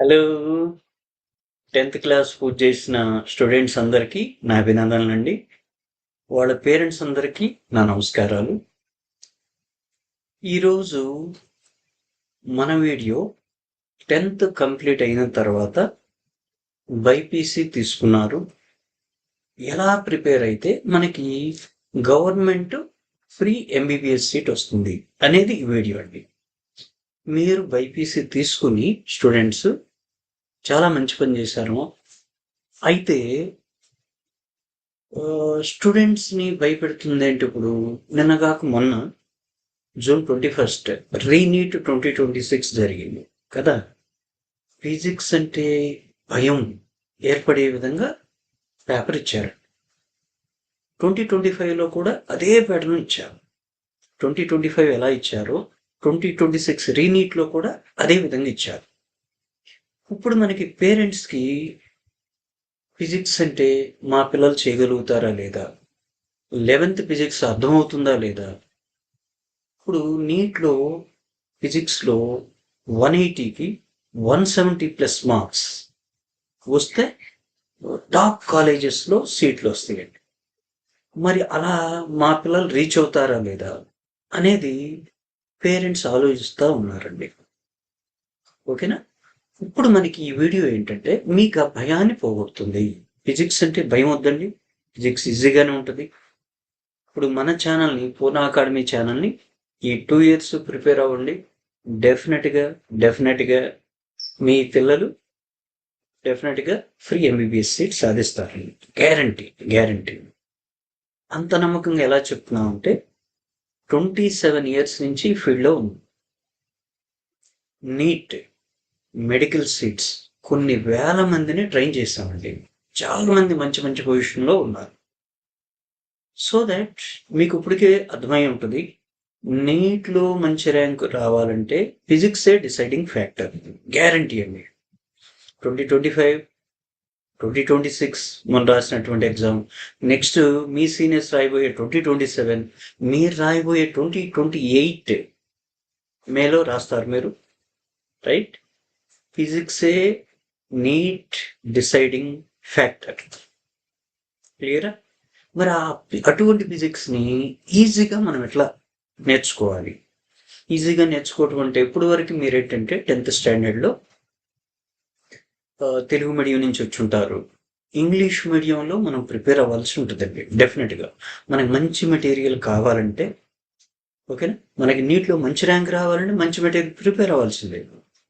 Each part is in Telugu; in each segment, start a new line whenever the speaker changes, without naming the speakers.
హలో! 10థ్ క్లాస్ పూర్తి చేసిన స్టూడెంట్స్ అందరికీ నా అభినందనలండి. వాళ్ళ పేరెంట్స్ అందరికీ నా నమస్కారాలు. ఈరోజు మన వీడియో 10థ్ కంప్లీట్ అయిన తర్వాత బైపీసీ తీసుకున్నారు. ఎలా ప్రిపేర్ అయితే మనకి గవర్నమెంట్ ఫ్రీ ఎంబీబీఎస్ సీట్ వస్తుంది అనేది ఈ వీడియో అండి. మీరు బైపీసీ తీసుకుని స్టూడెంట్స్ చాలా మంచి పని చేశారు. అయితే స్టూడెంట్స్ని భయపెడుతుంది ఏంటి ఇప్పుడు నిన్నగాక మొన్న జూన్ 21 రీనీట్ 2026 జరిగింది కదా. ఫిజిక్స్ అంటే భయం ఏర్పడే విధంగా పేపర్ ఇచ్చారు. 2025లో కూడా అదే ప్యాటర్న్ ఇచ్చారు. 2025 ఎలా ఇచ్చారో 2026 రీనీట్లో కూడా అదే విధంగా ఇచ్చారు. ఇప్పుడు మనకి పేరెంట్స్కి ఫిజిక్స్ అంటే మా పిల్లలు చేయగలుగుతారా లేదా, 11th ఫిజిక్స్ అర్థమవుతుందా లేదా. ఇప్పుడు నీట్లో ఫిజిక్స్లో 180కి 170+ మార్క్స్ వస్తే టాప్ కాలేజెస్లో సీట్లు వస్తాయండి. మరి అలా మా పిల్లలు రీచ్ అవుతారా లేదా అనేది పేరెంట్స్ ఆలోచిస్తూ ఉన్నారండి. ఓకేనా. ఇప్పుడు మనకి ఈ వీడియో ఏంటంటే మీకు ఆ భయాన్ని పోగొడుతుంది. ఫిజిక్స్ అంటే భయం వద్దండి, ఫిజిక్స్ ఈజీగానే ఉంటుంది. ఇప్పుడు మన ఛానల్ని పూర్ణ అకాడమీ ఛానల్ని ఈ 2 years ప్రిపేర్ అవ్వండి. డెఫినెట్గా మీ పిల్లలు డెఫినెట్గా ఫ్రీ ఎంబీబీఎస్ సీట్ సాధిస్తారు. గ్యారంటీ. అంత నమ్మకంగా ఎలా చెప్తున్నామంటే 27 years నుంచి ఫీల్డ్లో ఉంది. నీట్ మెడికల్ సీట్స్ కొన్ని వేల మందిని ట్రైన్ చేశామండి. చాలా మంది మంచి మంచి పొజిషన్లో ఉన్నారు. సో దట్ మీకు ఇప్పటికే అర్థమై ఉంటుంది, నీట్లో మంచి ర్యాంక్ రావాలంటే ఫిజిక్సే డిసైడింగ్ ఫ్యాక్టర్. గ్యారంటీ అండి. 2025 2026 మనం రాసినటువంటి ఎగ్జామ్, నెక్స్ట్ మీ సీనియర్స్ రాయబోయే 2027, మీరు రాయబోయే 2028 మేలో రాస్తారు మీరు, రైట్. ఫిజిక్సే నీట్ డిసైడింగ్ ఫ్యాక్టర్. క్లియరా. మరి అటువంటి ఫిజిక్స్ని ఈజీగా మనం ఎట్లా నేర్చుకోవాలి. ఈజీగా నేర్చుకోవటం అంటే ఇప్పుడు వరకు మీరు ఏంటంటే 10th స్టాండర్డ్లో తెలుగు మీడియం నుంచి వచ్చి ఉంటారు. ఇంగ్లీష్ మీడియంలో మనం ప్రిపేర్ అవ్వాల్సి ఉంటుందండి. డెఫినెట్గా మనకి మంచి మెటీరియల్ కావాలంటే, ఓకేనా, మనకి నీట్లో మంచి ర్యాంక్ రావాలంటే మంచి మెటీరియల్ ప్రిపేర్ అవ్వాల్సిందే,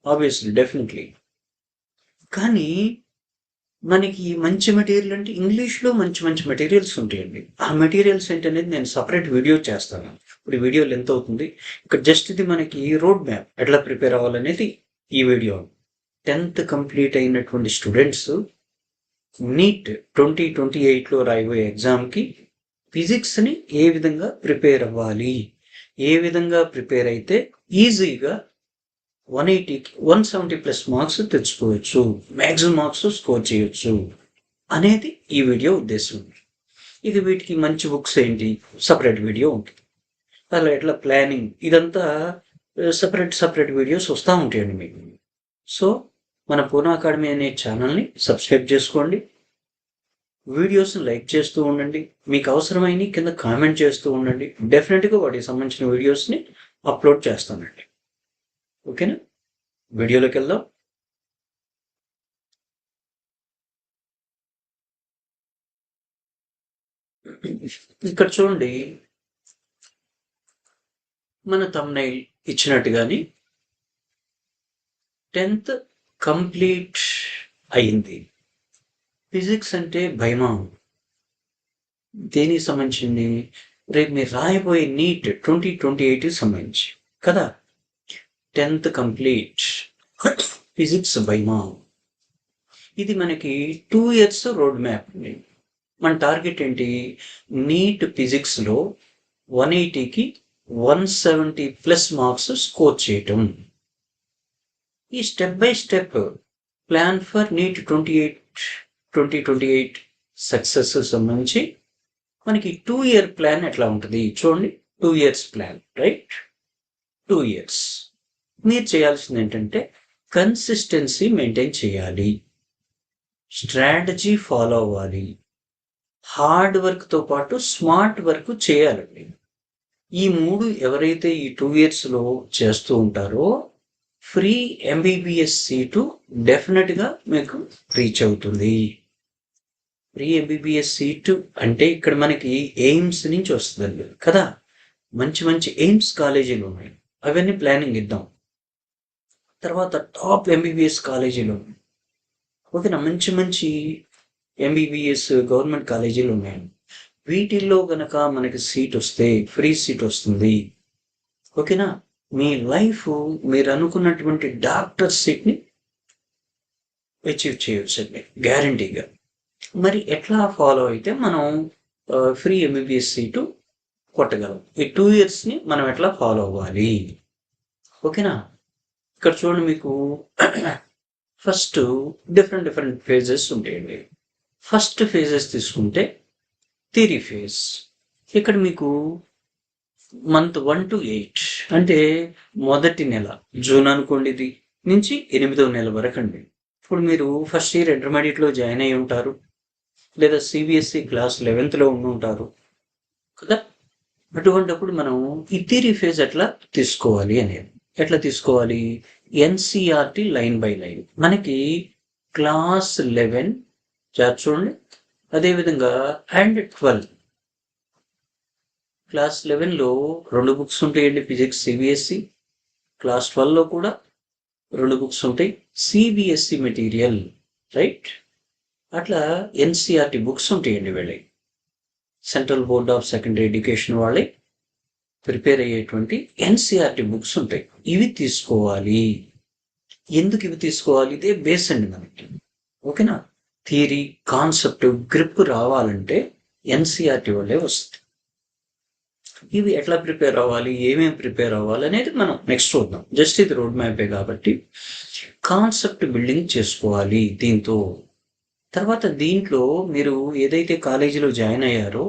ఆబ్వియస్లీ, డెఫినెట్లీ. కానీ మనకి మంచి మెటీరియల్ అంటే ఇంగ్లీష్లో మంచి మంచి మెటీరియల్స్ ఉంటాయండి. ఆ మెటీరియల్స్ ఏంటనేది నేను సపరేట్ వీడియో చేస్తాను. ఇప్పుడు వీడియో లెంత్ అవుతుంది. ఇక్కడ జస్ట్ ఇది మనకి రోడ్ మ్యాప్ ఎట్లా ప్రిపేర్ అవ్వాలనేది ఈ వీడియో. 10th కంప్లీట్ అయినటువంటి స్టూడెంట్స్ నీట్ 2028లో రాయబోయే ఎగ్జామ్కి ఫిజిక్స్ని ఏ విధంగా ప్రిపేర్ అవ్వాలి, ఏ విధంగా ప్రిపేర్ అయితే ఈజీగా 180కి 170+ మార్క్స్ తెచ్చుకోవచ్చు, మ్యాక్సిమం మార్క్స్ స్కోర్ చేయొచ్చు అనేది ఈ వీడియో ఉద్దేశం. ఇది వీటికి మంచి బుక్స్ ఏంటి, సపరేట్ వీడియో ఉంటుంది. అలా ఎట్లా ప్లానింగ్ ఇదంతా సపరేట్ వీడియోస్ వస్తూ ఉంటాయండి మీకు. సో మన పూర్ణ అకాడమీ అనే ఛానల్ని సబ్స్క్రైబ్ చేసుకోండి, వీడియోస్ని లైక్ చేస్తూ ఉండండి, మీకు అవసరమైన కింద కామెంట్ చేస్తూ ఉండండి. డెఫినెట్గా వాటికి సంబంధించిన వీడియోస్ని అప్లోడ్ చేస్తానండి. ఓకేనా. వీడియోలోకి వెళ్దాం. ఇక్కడ చూడండి, మన థంబ్నెయిల్ ఇచ్చినట్టుగాని 10th కంప్లీట్ అయింది. ఫిజిక్స్ అంటే భయమా, దేనికి సంబంధించింది, రేపు మీరు రాయబోయే నీట్ 2028కి సంబంధించి కదా. 10th కంప్లీట్ ఫిజిక్స్ భయమా, ఇది మనకి 2 years రోడ్ మ్యాప్ అండి. మన టార్గెట్ ఏంటి, నీట్ ఫిజిక్స్లో 180కి 170+ మార్క్స్ స్కోర్ చేయటం. ఈ step by step plan for NEET 2028 success సంబంధించి మనకి 2 year ప్లాన్ ఎట్లా ఉంటుంది చూడండి. 2 years ప్లాన్, రైట్. 2 years మీరు చేయాల్సింది ఏంటంటే కన్సిస్టెన్సీ మెయింటైన్ చేయాలి, స్ట్రాటజీ ఫాలో అవ్వాలి, హార్డ్ వర్క్తో పాటు స్మార్ట్ వర్క్ చేయాలండి. ఈ 3 ఎవరైతే ఈ 2 ఇయర్స్లో చేస్తూ ఉంటారో ఫ్రీ ఎంబీబీఎస్ సీటు డెఫినెట్గా మీకు రీచ్ అవుతుంది. ఫ్రీ ఎంబీబీఎస్ సీటు అంటే ఇక్కడ మనకి ఎయిమ్స్ నుంచి వస్తుందండి కదా. మంచి మంచి ఎయిమ్స్ కాలేజీలు ఉన్నాయి, అవన్నీ ప్లానింగ్ ఇద్దాం. తర్వాత టాప్ ఎంబీబీఎస్ కాలేజీలు ఉన్నాయి, ఓకేనా. మంచి మంచి ఎంబీబీఎస్ గవర్నమెంట్ కాలేజీలు ఉన్నాయి. వీటిల్లో గనక మనకి సీట్ వస్తే ఫ్రీ సీట్ వస్తుంది, ఓకేనా. మీ లైఫ్ మీరు అనుకున్నటువంటి డాక్టర్ సీట్ని అచీవ్ చేయొచ్చండి గ్యారంటీగా. మరి ఎట్లా ఫాలో అయితే మనం ఫ్రీ ఎంబీబీఎస్ సీటు కొట్టగలం? ఈ 2 ఇయర్స్ని మనం ఎట్లా ఫాలో అవ్వాలి, ఓకేనా. ఇక్కడ చూడండి, మీకు ఫస్ట్ డిఫరెంట్ ఫేజెస్ ఉంటాయండి. ఫస్ట్ ఫేజెస్ తీసుకుంటే థియరీ ఫేజ్. ఇక్కడ మీకు మంత్ 1 to 8 అంటే మొదటి నెల జూన్ అనుకోండి, ఇది నుంచి 8వ నెల వరకు అండి. ఇప్పుడు మీరు ఫస్ట్ ఇయర్ ఇంటర్మీడియట్లో జాయిన్ అయి ఉంటారు, లేదా సిబిఎస్ఈ క్లాస్ 11th ఉండి ఉంటారు కదా. అటువంటిప్పుడు మనం ఈ థియరీ ఫేజ్ ఎట్లా తీసుకోవాలి అనేది, ఎట్లా తీసుకోవాలి? ఎన్సిఆర్టీ లైన్ బై లైన్ మనకి క్లాస్ 11 చూడండి, అదేవిధంగా అండ్ 12. క్లాస్ 11లో 2 బుక్స్ ఉంటాయండి, ఫిజిక్స్ సిబిఎస్ఈ. క్లాస్ 12లో కూడా 2 బుక్స్ ఉంటాయి, సిబిఎస్ఈ మెటీరియల్, రైట్. అట్లా ఎన్సిఆర్టీ బుక్స్ ఉంటాయండి వీళ్ళకి. Central board of secondary education వాళ్ళే ప్రిపేర్ అయ్యేటువంటి ఎన్సిఆర్టీ బుక్స్ ఉంటాయి, ఇవి తీసుకోవాలి. ఎందుకు ఇవి తీసుకోవాలి? ఇదే బేస్ అండి మనకి, ఓకేనా. థియరీ కాన్సెప్ట్ గ్రిప్ రావాలంటే ఎన్సిఆర్టీ వాళ్ళే వస్తుంది. ఇవి ఎట్లా ప్రిపేర్ అవ్వాలి, ఏమేమి ప్రిపేర్ అవ్వాలి అనేది మనం నెక్స్ట్ చూద్దాం. జస్ట్ ఇది రోడ్ మ్యాపే కాబట్టి కాన్సెప్ట్ బిల్డింగ్ చేసుకోవాలి దీంతో. తర్వాత దీంట్లో మీరు ఏదైతే కాలేజీలో జాయిన్ అయ్యారో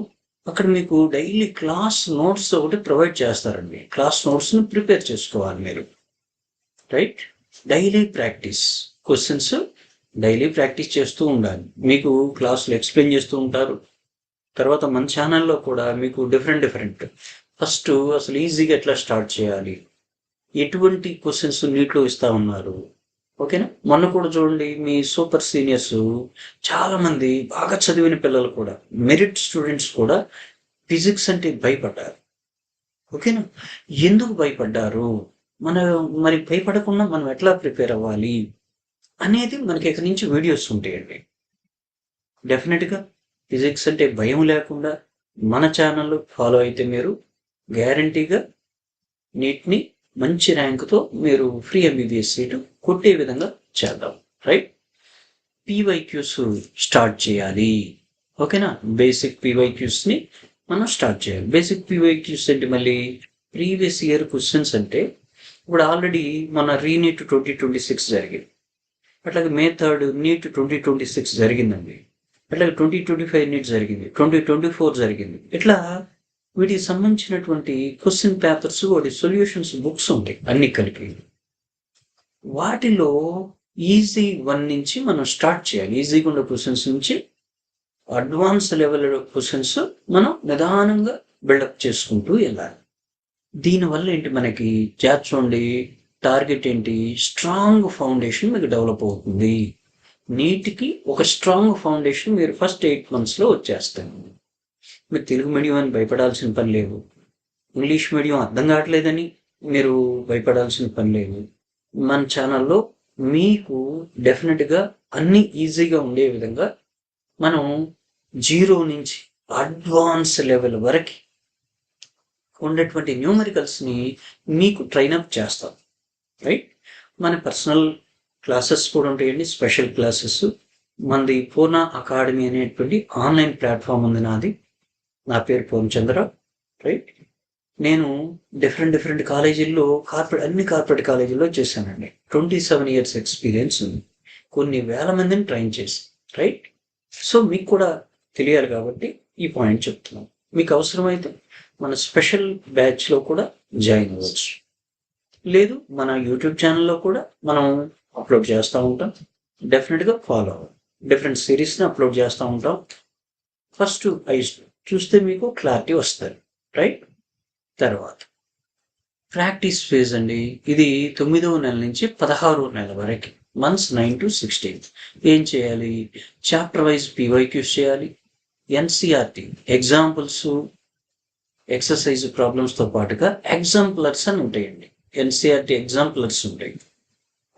అక్కడ మీకు డైలీ క్లాస్ నోట్స్ ఒకటి ప్రొవైడ్ చేస్తారండి. క్లాస్ నోట్స్ని ప్రిపేర్ చేసుకోవాలి మీరు, right. Daily practice questions daily practice చేస్తూ ఉండాలి. మీకు క్లాసులు ఎక్స్ప్లెయిన్ చేస్తూ ఉంటారు. తర్వాత మన ఛానల్లో కూడా మీకు డిఫరెంట్ ఫస్ట్ అసలు ఈజీగా ఎట్లా స్టార్ట్ చేయాలి, ఎటువంటి క్వశ్చన్స్ నీట్లో ఇస్తా ఉన్నారు, ఓకేనా. మొన్న కూడా చూడండి, మీ సూపర్ సీనియర్స్ చాలామంది బాగా చదివిన పిల్లలు కూడా, మెరిట్ స్టూడెంట్స్ కూడా ఫిజిక్స్ అంటే భయపడ్డారు, ఓకేనా. ఎందుకు భయపడ్డారు, మరి భయపడకుండా మనం ఎట్లా ప్రిపేర్ అవ్వాలి అనేది మనకి ఇక్కడి నుంచి వీడియోస్ ఉంటాయండి. డెఫినెట్గా ఫిజిక్స్ అంటే భయం లేకుండా మన ఛానల్ ఫాలో అయితే మీరు గ్యారంటీగా నీట్ని మంచి ర్యాంకుతో మీరు ఫ్రీ ఎంబీబీఎస్ సీటు కొట్టే విధంగా చేద్దాం, రైట్. పీవైక్యూస్ స్టార్ట్ చేయాలి, ఓకేనా. బేసిక్ పీవైక్యూస్ని మనం స్టార్ట్ చేయాలి. బేసిక్ పీవైక్యూస్ అంటే మళ్ళీ ప్రీవియస్ ఇయర్ క్వశ్చన్స్ అంటే ఇప్పుడు ఆల్రెడీ మన రీనీట్ 2026 జరిగింది, అట్లాగే May 3 నీట్ 2026 జరిగిందండి, అట్లాగే 2025 నీట్ జరిగింది, 2024 జరిగింది. ఇట్లా వీటికి సంబంధించినటువంటి క్వశ్చన్ పేపర్స్, వాటి సొల్యూషన్స్ బుక్స్ ఉంటాయి అన్ని కలిపి. వాటిలో ఈజీ 1 నుంచి మనం స్టార్ట్ చేయాలి. ఈజీగా ఉన్న క్వశ్చన్స్ నుంచి అడ్వాన్స్ లెవెల్ క్వశ్చన్స్ మనం నిదానంగా బిల్డప్ చేసుకుంటూ వెళ్ళాలి. దీనివల్ల ఏంటి మనకి చూడండి, టార్గెట్ ఏంటి, స్ట్రాంగ్ ఫౌండేషన్ మీకు డెవలప్ అవుతుంది. నీట్కి ఒక స్ట్రాంగ్ ఫౌండేషన్ మీరు ఫస్ట్ 8 monthsలో వచ్చేస్తాను. మీరు తెలుగు మీడియం అని భయపడాల్సిన పని లేదు, ఇంగ్లీష్ మీడియం అర్థం కావట్లేదని మీరు భయపడాల్సిన పని లేదు. మన ఛానల్లో మీకు డెఫినెట్గా అన్ని ఈజీగా ఉండే విధంగా మనం 0 నుంచి అడ్వాన్స్ లెవెల్ వరకు ఉన్నటువంటి న్యూమరికల్స్ని మీకు ట్రైనప్ చేస్తాం, రైట్. మన పర్సనల్ క్లాసెస్ కూడా ఉంటాయండి, స్పెషల్ క్లాసెస్. మనది పూర్ణ అకాడమీ అనేటువంటి ఆన్లైన్ ప్లాట్ఫామ్ ఉంది నాది. నా పేరు పూర్ణచంద్ర, రైట్. నేను డిఫరెంట్ కాలేజీల్లో అన్ని కార్పొరేట్ కాలేజీల్లో చేశానండి. 27 years ఎక్స్పీరియన్స్ ఉంది, కొన్ని వేల మందిని ట్రైన్ చేసి, రైట్. సో మీకు కూడా తెలియాలి కాబట్టి ఈ పాయింట్ చెప్తున్నాం. మీకు అవసరమైతే మన స్పెషల్ బ్యాచ్లో కూడా జాయిన్ అవ్వచ్చు, లేదు మన యూట్యూబ్ ఛానల్లో కూడా మనం అప్లోడ్ చేస్తూ ఉంటాం. డెఫినెట్గా ఫాలో అవ్వండి. డిఫరెంట్ సిరీస్ని అప్లోడ్ చేస్తూ ఉంటాం. ఫస్ట్ అవి చూస్తే మీకు క్లారిటీ వస్తుంది, రైట్? తర్వాత ప్రాక్టీస్ ఫేజ్ అండి. ఇది 9వ నెల నుంచి 16వ నెల వరకు, మంత్స్ 9 to 16. ఏం చేయాలి? చాప్టర్ వైజ్ పీవైక్యూస్ చేయాలి. ఎన్సీఆర్టీ ఎగ్జాంపుల్స్, ఎక్సర్సైజ్ ప్రాబ్లమ్స్తో పాటుగా ఎగ్జాంపులర్స్ అని ఉంటాయండి. ఎన్సీఆర్టీ ఎగ్జాంపులర్స్ ఉంటాయి,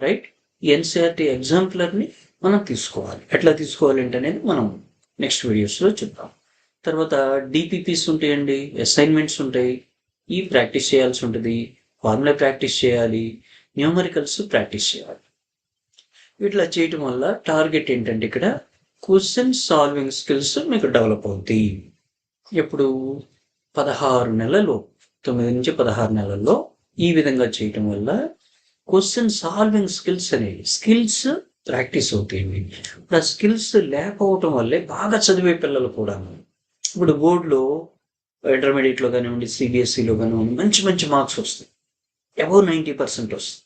రైట్? ఈ ఎన్సీఆర్టీ ఎగ్జాంపులర్ని మనం తీసుకోవాలి. ఎట్లా తీసుకోవాలి అనేది మనం నెక్స్ట్ వీడియోస్లో చెప్తాం. తర్వాత డిపిపిస్ ఉంటాయండి, అసైన్మెంట్స్ ఉంటాయి. ఈ ప్రాక్టీస్ చేయాల్సి ఉంటుంది. ఫార్ములా ప్రాక్టీస్ చేయాలి, న్యూమరికల్స్ ప్రాక్టీస్ చేయాలి. ఇట్లా చేయటం వల్ల టార్గెట్ ఏంటంటే ఇక్కడ క్వశ్చన్ సాల్వింగ్ స్కిల్స్ మీకు డెవలప్ అవుతాయి. ఎప్పుడు 16 నెలలు, 9 నుంచి 16 నెలల్లో ఈ విధంగా చేయటం వల్ల క్వశ్చన్ సాల్వింగ్ స్కిల్స్ అనేవి స్కిల్స్ ప్రాక్టీస్ అవుతాయి. ఇప్పుడు ఆ స్కిల్స్ లేకపోవటం వల్లే బాగా చదివే పిల్లలు కూడా ఇప్పుడు బోర్డులో ఇంటర్మీడియట్లో కానివ్వండి, సిబిఎస్ఈలో కానివ్వండి మంచి మంచి మార్క్స్ వస్తాయి, అబౌవ్ 90% వస్తాయి.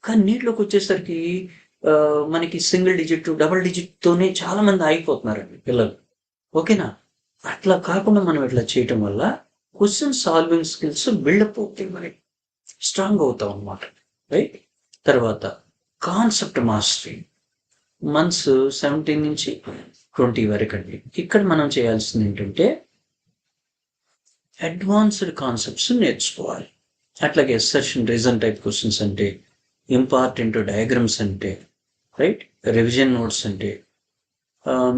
కానీ నీటిలోకి వచ్చేసరికి మనకి సింగిల్ డిజిట్, డబుల్ డిజిట్తోనే చాలా మంది ఆగిపోతున్నారండి పిల్లలు. ఓకేనా? అట్లా కాకుండా మనం ఇట్లా చేయటం వల్ల క్వశ్చన్ సాల్వింగ్ స్కిల్స్ బిల్డప్ అవుతాయి, మనకి స్ట్రాంగ్ అవుతాం అన్నమాట, రైట్? తర్వాత కాన్సెప్ట్ మాస్టరీ మంత్స్ 17 నుంచి 20 వరకు అండి. ఇక్కడ మనం చేయాల్సింది ఏంటంటే అడ్వాన్స్డ్ కాన్సెప్ట్స్ నేర్చుకోవాలి. అట్లాగే అసర్షన్ రీజన్ టైప్ క్వశ్చన్స్ అంటే, ఇంపార్టెంట్ డయాగ్రామ్స్ అంటే, రైట్? రివిజన్ నోట్స్ అంటే,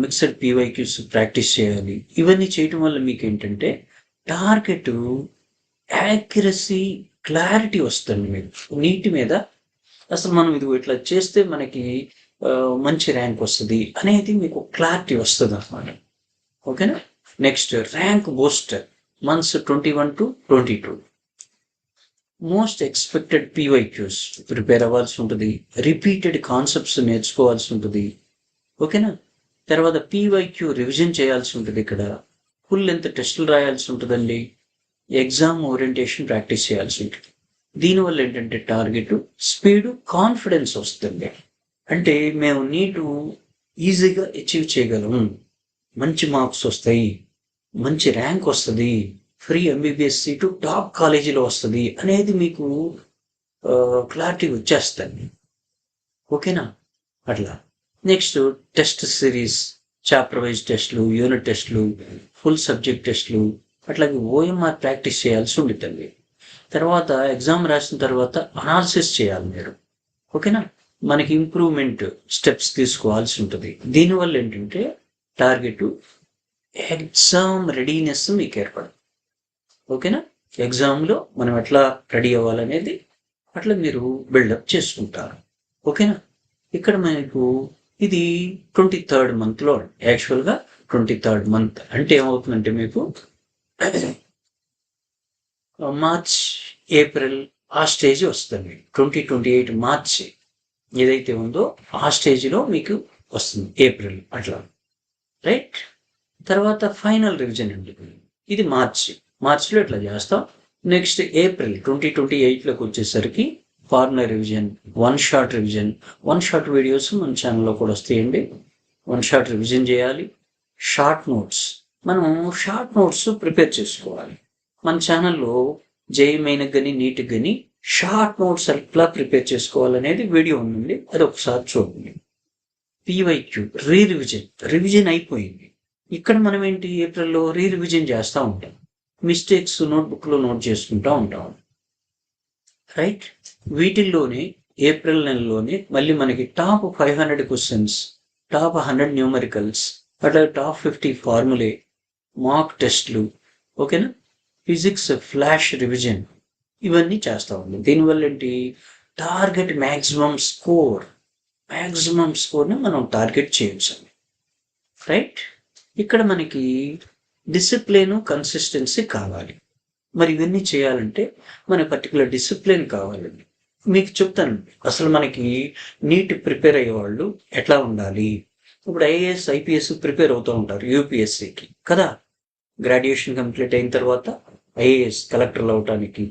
మిక్స్డ్ పీవైక్యూస్ ప్రాక్టీస్ చేయాలి. ఇవన్నీ చేయటం వల్ల మీకు ఏంటంటే టార్గెట్ యాక్యురసీ, క్లారిటీ వస్తుంది మీకు నీటి మీద. అసలు మనం ఇది ఇట్లా చేస్తే మనకి మంచి ర్యాంక్ వస్తుంది అనేది మీకు క్లారిటీ వస్తుంది అన్నమాట. ఓకేనా? Next rank booster months 21 to 22. Most expected PYQs prepare అవ్వాల్సి ఉంటుంది. రిపీటెడ్ కాన్సెప్ట్స్ నేర్చుకోవాల్సి ఉంటుంది. ఓకేనా? తర్వాత పీవైక్యూ రివిజన్ చేయాల్సి ఉంటుంది. ఇక్కడ ఫుల్ లెంత్ టెస్టులు రాయాల్సి ఉంటుందండి. ఎగ్జామ్ ఓరియంటేషన్ ప్రాక్టీస్ చేయాల్సి ఉంటుంది. దీనివల్ల ఏంటంటే టార్గెట్ స్పీడు, కాన్ఫిడెన్స్ వస్తుంది. అంటే మేము నీటు ఈజీగా అచీవ్ చేయగలం, మంచి మార్క్స్ వస్తాయి, మంచి ర్యాంక్ వస్తుంది, ఫ్రీ ఎంబీబీఎస్ సీటు టాప్ కాలేజీలో వస్తుంది అనేది మీకు క్లారిటీ వచ్చేస్తుంది. ఓకేనా? అట్లా next test series, chapter wise టెస్ట్లు, యూనిట్ టెస్ట్లు, ఫుల్ సబ్జెక్ట్ టెస్ట్లు, అట్లాగే ఓఎంఆర్ ప్రాక్టీస్ చేయాల్సి ఉంటుంది. తర్వాత ఎగ్జామ్ రాసిన తర్వాత అనాలిసిస్ చేయాలి మీరు. ఓకేనా? మనకి ఇంప్రూవ్మెంట్ స్టెప్స్ తీసుకోవాల్సి ఉంటుంది. దీనివల్ల ఏంటంటే టార్గెట్ ఎగ్జామ్ రెడీనెస్ మీకు ఏర్పడదు. ఓకేనా? ఎగ్జామ్లో మనం ఎట్లా రెడీ అవ్వాలనేది అట్లా మీరు బిల్డప్ చేసుకుంటారు. ఓకేనా? ఇక్కడ మనకు ఇది 23rd మంత్లో, యాక్చువల్గా 23rd మంత్ అంటే ఏమవుతుందంటే మీకు మార్చ్, ఏప్రిల్ ఆ స్టేజ్ వస్తుంది. 2028 మార్చ్ ఏదైతే ఉందో ఆ స్టేజ్లో మీకు వస్తుంది, ఏప్రిల్ అట్లా, రైట్? తర్వాత ఫైనల్ రివిజన్ అండి, ఇది మార్చ్లో ఇట్లా చేస్తాం. నెక్స్ట్ ఏప్రిల్ 2028లోకి వచ్చేసరికి formula revision, one shot videos మన ఛానల్లో కూడా వస్తాయండి. వన్ షాట్ రివిజన్ చేయాలి. షార్ట్ నోట్స్, మనం షార్ట్ నోట్స్ ప్రిపేర్ చేసుకోవాలి. మన ఛానల్లో జేఈ మెయిన్కి కానీ నీట్కి కానీ షార్ట్ నోట్స్ ఎట్లా ప్రిపేర్ చేసుకోవాలనేది వీడియో ఉందండి, అది ఒకసారి చూడండి. పీవైక్యూ రివిజన్ అయిపోయింది. ఇక్కడ మనం ఏంటి ఏప్రిల్లో రివిజన్ చేస్తూ ఉంటాం, మిస్టేక్స్ నోట్బుక్లో నోట్ చేసుకుంటూ ఉంటాం, రైట్? వీటిల్లోనే ఏప్రిల్ నెలలోనే మళ్ళీ మనకి టాప్ 500 క్వశ్చన్స్, టాప్ 100 న్యూమరికల్స్, అట్లా టాప్ 50 ఫార్ములే, మాక్ టెస్ట్లు, ఓకేనా? ఫిజిక్స్ ఫ్లాష్ రివిజన్, ఇవన్నీ చేస్తూ ఉంది. దీనివల్ల ఏంటి టార్గెట్ మ్యాక్సిమం స్కోర్ని మనం టార్గెట్ చేయొచ్చు, రైట్? ఇక్కడ మనకి డిసిప్లిన్, కన్సిస్టెన్సీ కావాలి. మరి ఇవన్నీ చేయాలంటే మన పర్టికులర్ డిసిప్లిన్ కావాలండి. మీకు చెప్తాను అసలు మనకి నీట్ ప్రిపేర్ అయ్యేవాళ్ళు ఎట్లా ఉండాలి. ఇప్పుడు ఐఏఎస్, ఐపీఎస్ ప్రిపేర్ అవుతూ ఉంటారు యూపీఎస్సీకి కదా. గ్రాడ్యుయేషన్ కంప్లీట్ అయిన తర్వాత ఐఏఎస్ కలెక్టర్లు అవటానికి,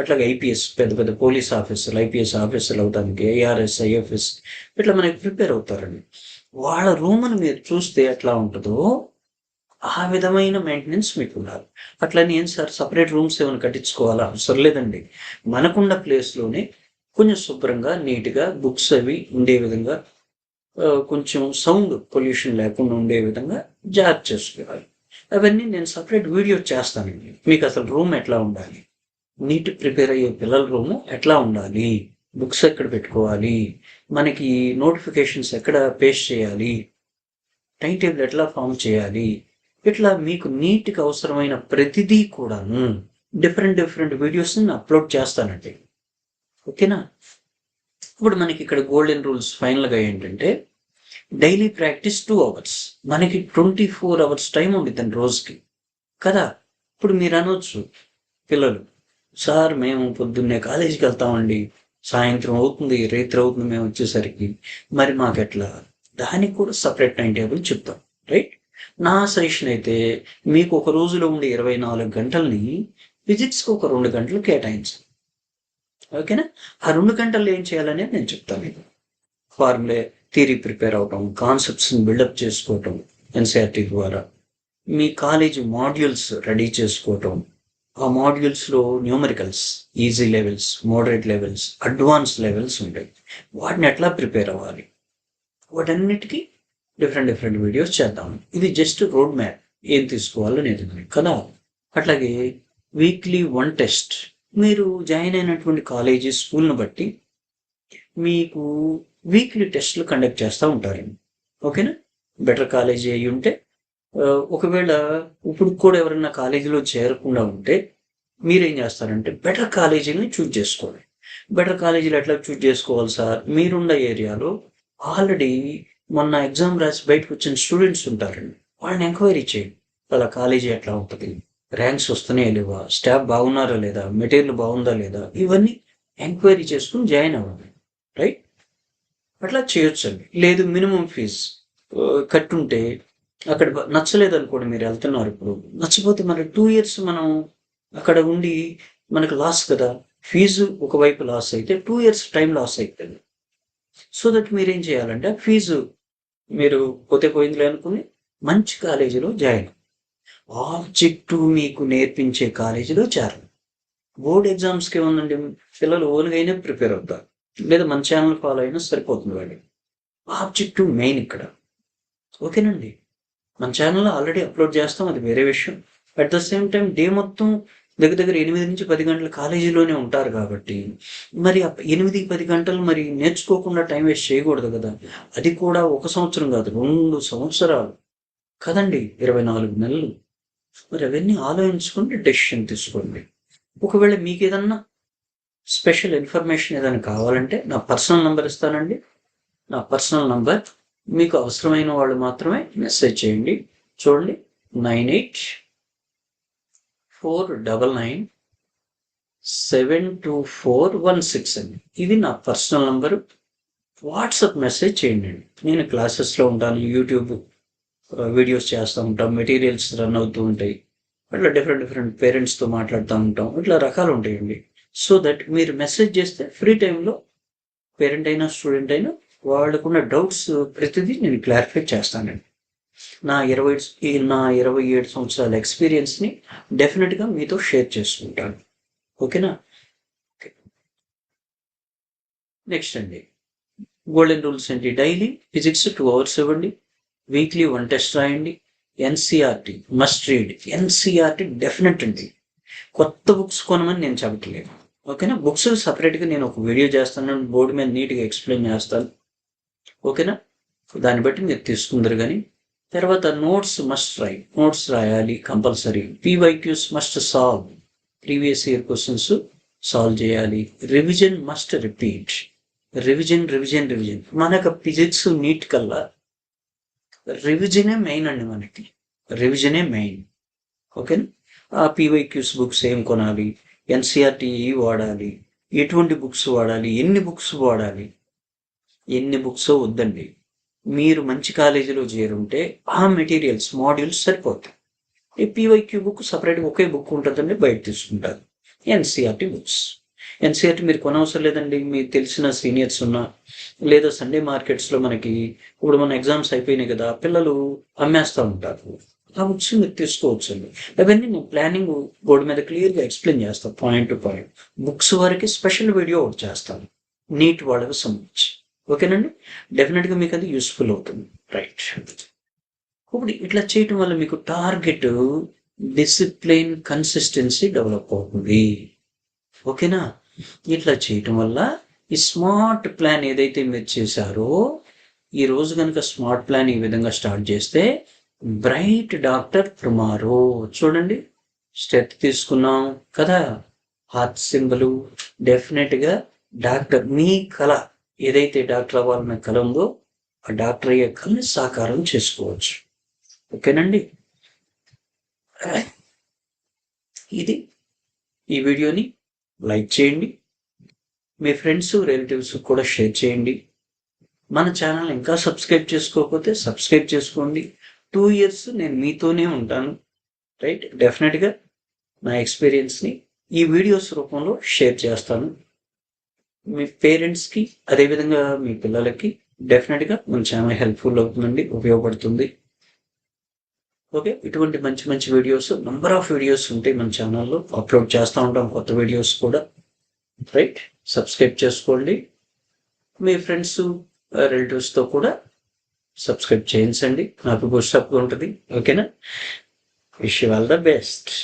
అట్లాగే ఐపీఎస్ పెద్ద పెద్ద పోలీస్ ఆఫీసర్లు, ఐపీఎస్ ఆఫీసర్లు అవడానికి ఐఆర్ఎస్, ఐఎఫ్ఎస్ ఇట్లా మనకి ప్రిపేర్ అవుతారండి. వాళ్ళ రూమ్ని మీరు చూస్తే ఎట్లా ఉంటుందో ఆ విధమైన మెయింటెనెన్స్ మీకు ఉండాలి. అట్లని ఏం సార్ సపరేట్ రూమ్స్ ఏమైనా కట్టించుకోవాలా? అవసరం లేదండి. మనకున్న ప్లేస్లోనే కొంచెం శుభ్రంగా నీట్గా బుక్స్ అవి ఉండే విధంగా కొంచెం సౌండ్ పొల్యూషన్ లేకుండా ఉండే విధంగా జాగ్రత్త చేసుకోవాలి. అవన్నీ నేను సపరేట్ వీడియో చేస్తానండి. మీకు అసలు రూమ్ ఎట్లా ఉండాలి, నీట్ ప్రిపేర్ అయ్యే పిల్లల రూము ఎట్లా ఉండాలి, బుక్స్ ఎక్కడ పెట్టుకోవాలి, మనకి నోటిఫికేషన్స్ ఎక్కడ పేస్ట్ చేయాలి, టైం టేబుల్ ఎట్లా ఫామ్ చేయాలి, ఇట్లా మీకు నీట్కి అవసరమైన ప్రతిదీ కూడాను డిఫరెంట్ వీడియోస్ని అప్లోడ్ చేస్తానండి. ఓకేనా? ఇప్పుడు మనకి ఇక్కడ గోల్డెన్ రూల్స్ ఫైనల్గా ఏంటంటే డైలీ ప్రాక్టీస్ 2 hours. మనకి 24 hours టైం ఉండిద్దండి రోజుకి కదా. ఇప్పుడు మీరు అనొచ్చు పిల్లలు, సార్ మేము పొద్దున్నే కాలేజీకి వెళ్తామండి, సాయంత్రం అవుతుంది, రేత్రి అవుతుంది మేము వచ్చేసరికి, మరి మాకెట్లా? దానికి కూడా సపరేట్ టైం టేబుల్ చెప్తాం, రైట్? నా సజెషన్ అయితే మీకు ఒక రోజులో ఉండే 24 గంటల్ని ఫిజిక్స్కి ఒక 2 గంటలు కేటాయించాలి. ఓకేనా? ఆ 2 గంటల్లో ఏం చేయాలనేది నేను చెప్తాను మీకు. ఫార్ములే థియరీ ప్రిపేర్ అవటం, కాన్సెప్ట్స్ని బిల్డప్ చేసుకోవటం ఎన్సీఆర్టీ ద్వారా, మీ కాలేజీ మాడ్యూల్స్ రెడీ చేసుకోవటం, ఆ మాడ్యూల్స్లో numericals, easy levels, moderate levels, advance levels ఉంటాయి. వాటిని ఎట్లా ప్రిపేర్ అవ్వాలి, వాటన్నిటికీ డిఫరెంట్ వీడియోస్ చేద్దాం. ఇది జస్ట్ రోడ్ మ్యాప్, ఏం తీసుకోవాలో నేర్చుకుని కదా. అట్లాగే వీక్లీ 1 టెస్ట్, మీరు జాయిన్ అయినటువంటి కాలేజీ స్కూల్ని బట్టి మీకు వీక్లీ టెస్ట్లు కండక్ట్ చేస్తూ ఉంటారండి. ఓకేనా? బెటర్ కాలేజీ అయ్యి ఉంటే, ఒకవేళ ఇప్పుడు కూడా ఎవరైనా కాలేజీలో చేరకుండా ఉంటే మీరేం చేస్తారంటే బెటర్ కాలేజీని చూజ్ చేసుకోండి. బెటర్ కాలేజీలు ఎట్లా చూజ్ చేసుకోవాలి సార్? మీరున్న ఏరియాలో ఆల్రెడీ మొన్న ఎగ్జామ్ రాసి బయటకు వచ్చిన స్టూడెంట్స్ ఉంటారండి, వాళ్ళని ఎంక్వైరీ చేయండి. వాళ్ళ కాలేజీ ఎట్లా ఉంటుంది, ర్యాంక్స్ వస్తున్నాయా లేవా, స్టాఫ్ బాగున్నారా లేదా, మెటీరియల్ బాగుందా లేదా, ఇవన్నీ ఎంక్వైరీ చేసుకుని జాయిన్ అవ్వండి, రైట్? అట్లా చేయొచ్చండి. లేదు మినిమం ఫీజు కట్టుంటే అక్కడ నచ్చలేదు అనుకోండి, మీరు వెళ్తున్నారు, ఇప్పుడు నచ్చపోతే మరి 2 years మనం అక్కడ ఉండి మనకు లాస్ కదా. ఫీజు ఒకవైపు లాస్ అయితే 2 years టైం లాస్ అవుతుంది. సో దట్ మీరేం చేయాలంటే ఫీజు మీరు పోతే పోయిందిలే అనుకుని మంచి కాలేజీలో జాయిన్, ఆబ్జెక్టివ్ మీకు నేర్పించే కాలేజీలో చేరాలి. బోర్డ్ ఎగ్జామ్స్కి ఏముందండి, పిల్లలు ఓన్గా అయినా ప్రిపేర్ అవుతారు, లేదా మన ఛానల్ ఫాలో అయినా సరిపోతుంది వాడి. ఆబ్జెక్టివ్ మెయిన్ ఇక్కడ. ఓకేనండి? మన ఛానల్లో ఆల్రెడీ అప్లోడ్ చేస్తాం, అది వేరే విషయం. At the same time day మొత్తం దగ్గర 8 నుంచి 10 గంటలు కాలేజీలోనే ఉంటారు కాబట్టి మరి 8-10 గంటలు మరి నేర్చుకోకుండా టైం వేస్ట్ చేయకూడదు కదా. అది కూడా 1 సంవత్సరం కాదు, 2 సంవత్సరాలు కదండి, 24 నెలలు. మరి అవన్నీ ఆలోచించుకుంటే డెసిషన్ తీసుకోండి. ఒకవేళ మీకు ఏదన్నా స్పెషల్ ఇన్ఫర్మేషన్ ఏదైనా కావాలంటే నా పర్సనల్ నంబర్ ఇస్తానండి. నా పర్సనల్ నంబర్, మీకు అవసరమైన వాళ్ళు మాత్రమే మెసేజ్ చేయండి. చూడండి, 9849972416 అండి. ఇది నా పర్సనల్ నంబరు. వాట్సాప్ మెసేజ్ చేయండి. నేను క్లాసెస్లో ఉంటాను, యూట్యూబ్ వీడియోస్ చేస్తూ ఉంటాం, మెటీరియల్స్ రన్ అవుతూ ఉంటాయి, అట్లా డిఫరెంట్ పేరెంట్స్తో మాట్లాడుతూ ఉంటాం, ఇట్లా రకాలు ఉంటాయండి. సో దట్ మీరు మెసేజ్ చేస్తే ఫ్రీ టైంలో పేరెంట్ అయినా స్టూడెంట్ అయినా వాళ్ళకున్న డౌట్స్ ప్రతిదీ నేను క్లారిఫై చేస్తానండి. నా 27 సంవత్సరాల ఎక్స్పీరియన్స్ని డెఫినెట్గా మీతో షేర్ చేసుకుంటాను. ఓకేనా? నెక్స్ట్ అండి, గోల్డెన్ రూల్స్ ఏంటి? డైలీ ఫిజిక్స్ 2 hours ఇవ్వండి, వీక్లీ 1 టెస్ట్ రాయండి, NCERT must read. NCERT definite అండి. కొత్త బుక్స్ కొనమని నేను చెప్పట్లేదు, ఓకేనా? బుక్స్ సపరేట్గా నేను ఒక వీడియో చేస్తాను, బోర్డు మీద నీట్గా ఎక్స్ప్లెయిన్ చేస్తాను, ఓకేనా? దాన్ని బట్టి మీరు తీసుకుందరు. కానీ తర్వాత నోట్స్ మస్ట్ నోట్స్ రాయాలి compulsory. PYQs must solve, previous year questions solve చేయాలి. Revision must repeat. రివిజన్. మనకు ఫిజిక్స్ నీట్ కల్లా రివిజనే మెయిన్ అండి, మనకి రివిజనే మెయిన్, ఓకేనా? ఆ పీవైక్యూస్ బుక్స్ ఏం కొనాలి, ఎన్సీఆర్టీ వాడాలి, ఎటువంటి బుక్స్ వాడాలి, ఎన్ని బుక్స్ వాడాలి, ఎన్ని బుక్స్ వద్దండి. మీరు మంచి కాలేజీలో చేరుంటే ఆ మెటీరియల్స్ మాడ్యూల్స్ సరిపోతాయి. ఈ పీవైక్యూ బుక్ సపరేట్గా ఒకే బుక్ ఉంటుందండి, బయట తీసుకుంటారు. NCERT books. ఎన్సీఆర్టీ మీరు కొనవసరం లేదండి, మీకు తెలిసిన సీనియర్స్ ఉన్నా, లేదా సండే మార్కెట్స్లో మనకి ఇప్పుడు మన ఎగ్జామ్స్ అయిపోయినాయి కదా, పిల్లలు అమ్మేస్తూ ఉంటారు. ఆ బుక్స్ మీరు తీసుకోవచ్చు అండి. అవన్నీ నేను ప్లానింగ్ బోర్డు మీద క్లియర్గా ఎక్స్ప్లెయిన్ చేస్తాను, పాయింట్ టు పాయింట్. బుక్స్ వరకు స్పెషల్ వీడియో ఒకటి చేస్తాను, నీట్ వాళ్ళకి సంబంధించి. ఓకేనండి, డెఫినెట్గా మీకు అది యూస్ఫుల్ అవుతుంది. రైట్. ఇప్పుడు ఇట్లా చేయటం వల్ల మీకు టార్గెట్, డిసిప్లిన్, కన్సిస్టెన్సీ డెవలప్ అవుతుంది. ఓకేనా? ఇట్లా చేయటం వల్ల ఈ స్మార్ట్ ప్లాన్ ఏదైతే మీరు చేశారో, ఈ రోజు కనుక స్మార్ట్ ప్లాన్ ఈ విధంగా స్టార్ట్ చేస్తే బ్రైట్ డాక్టర్ టుమారో. చూడండి, స్టెప్ తీసుకున్నాం కదా, హార్ట్ సింబల్. డెఫినెట్గా డాక్టర్, మీ కళ ఏదైతే డాక్టర్ అవ్వాలన్న కళ ఉందో ఆ డాక్టర్ అయ్యే కళని సాకారం చేసుకోవచ్చు. ఓకేనండి, ఇది ఈ వీడియోని లైక్ చేయండి, మీ ఫ్రెండ్స్ రిలేటివ్స్ కూడా షేర్ చేయండి. మన ఛానల్ ఇంకా సబ్స్క్రైబ్ చేసుకోకపోతే సబ్స్క్రైబ్ చేసుకోండి. 2 years నేను మీతోనే ఉంటాను. రైట్. డెఫినెట్గా నా ఎక్స్పీరియన్స్ని ఈ వీడియోస్ రూపంలో షేర్ చేస్తాను. మీ పేరెంట్స్కి, అదేవిధంగా మీ పిల్లలకి డెఫినెట్గా మన ఛానల్ హెల్ప్ఫుల్ అవుతుందండి, ఉపయోగపడుతుంది. ఓకే, ఇటువంటి మంచి మంచి వీడియోస్, నంబర్ ఆఫ్ వీడియోస్ ఉంటాయి మన ఛానల్లో, అప్లోడ్ చేస్తూ ఉంటాం కొత్త వీడియోస్ కూడా. రైట్, సబ్స్క్రైబ్ చేసుకోండి. మీ ఫ్రెండ్స్ రిలేటివ్స్తో కూడా సబ్స్క్రైబ్ చేయించండి, నాకు బూస్టప్గా ఉంటుంది. ఓకేనా? Wish you all the best.